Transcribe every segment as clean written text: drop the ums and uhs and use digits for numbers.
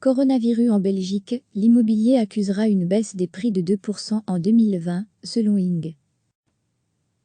Coronavirus en Belgique, l'immobilier accusera une baisse des prix de 2% en 2020, selon ING.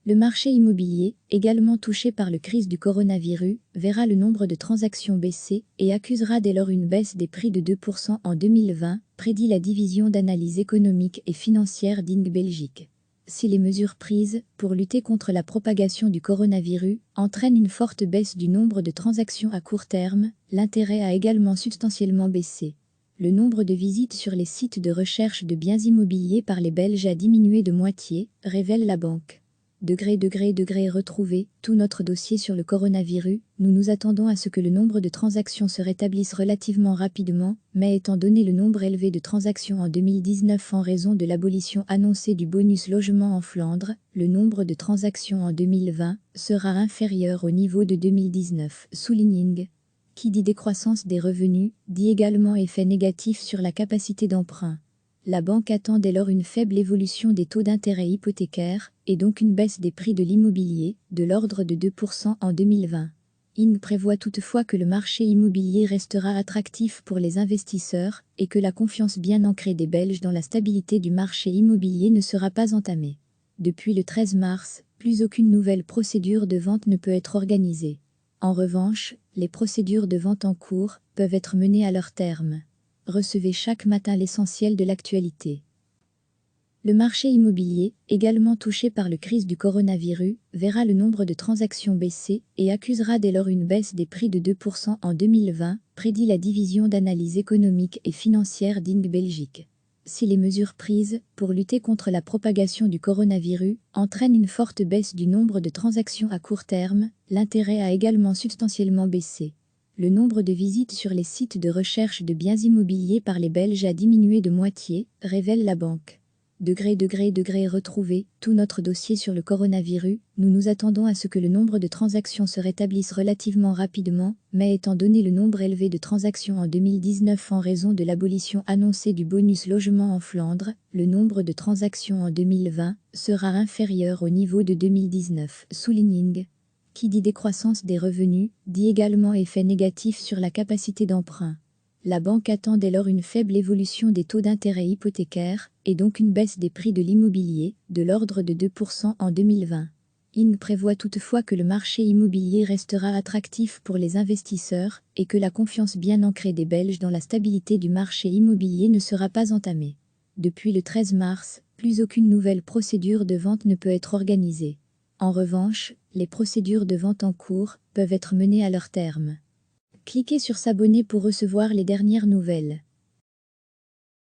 Le marché immobilier, également touché par la crise du coronavirus, verra le nombre de transactions baisser et accusera dès lors une baisse des prix de 2% en 2020, prédit la division d'analyse économique et financière d'ING Belgique. Si les mesures prises pour lutter contre la propagation du coronavirus entraînent une forte baisse du nombre de transactions à court terme, l'intérêt a également substantiellement baissé. Le nombre de visites sur les sites de recherche de biens immobiliers par les Belges a diminué de moitié, révèle la banque. Retrouver tout notre dossier sur le coronavirus, nous nous attendons à ce que le nombre de transactions se rétablisse relativement rapidement, mais étant donné le nombre élevé de transactions en 2019 en raison de l'abolition annoncée du bonus logement en Flandre, le nombre de transactions en 2020 sera inférieur au niveau de 2019, souligne ING. Qui dit décroissance des revenus, dit également effet négatif sur la capacité d'emprunt. La banque attend dès lors une faible évolution des taux d'intérêt hypothécaires, et donc une baisse des prix de l'immobilier, de l'ordre de 2% en 2020. ING prévoit toutefois que le marché immobilier restera attractif pour les investisseurs, et que la confiance bien ancrée des Belges dans la stabilité du marché immobilier ne sera pas entamée. Depuis le 13 mars, plus aucune nouvelle procédure de vente ne peut être organisée. En revanche, les procédures de vente en cours peuvent être menées à leur terme. Recevez chaque matin l'essentiel de l'actualité. Le marché immobilier, également touché par la crise du coronavirus, verra le nombre de transactions baisser et accusera dès lors une baisse des prix de 2% en 2020, prédit la division d'analyse économique et financière d'ING Belgique. Si les mesures prises pour lutter contre la propagation du coronavirus entraînent une forte baisse du nombre de transactions à court terme, l'intérêt a également substantiellement baissé. Le nombre de visites sur les sites de recherche de biens immobiliers par les Belges a diminué de moitié, révèle la banque. Retrouver tout notre dossier sur le coronavirus, nous nous attendons à ce que le nombre de transactions se rétablisse relativement rapidement, mais étant donné le nombre élevé de transactions en 2019 en raison de l'abolition annoncée du bonus logement en Flandre, le nombre de transactions en 2020 sera inférieur au niveau de 2019, souligne ING. Qui dit décroissance des revenus, dit également effet négatif sur la capacité d'emprunt. La banque attend dès lors une faible évolution des taux d'intérêt hypothécaires, et donc une baisse des prix de l'immobilier, de l'ordre de 2% en 2020. ING prévoit toutefois que le marché immobilier restera attractif pour les investisseurs, et que la confiance bien ancrée des Belges dans la stabilité du marché immobilier ne sera pas entamée. Depuis le 13 mars, plus aucune nouvelle procédure de vente ne peut être organisée. En revanche, les procédures de vente en cours peuvent être menées à leur terme. Cliquez sur s'abonner pour recevoir les dernières nouvelles.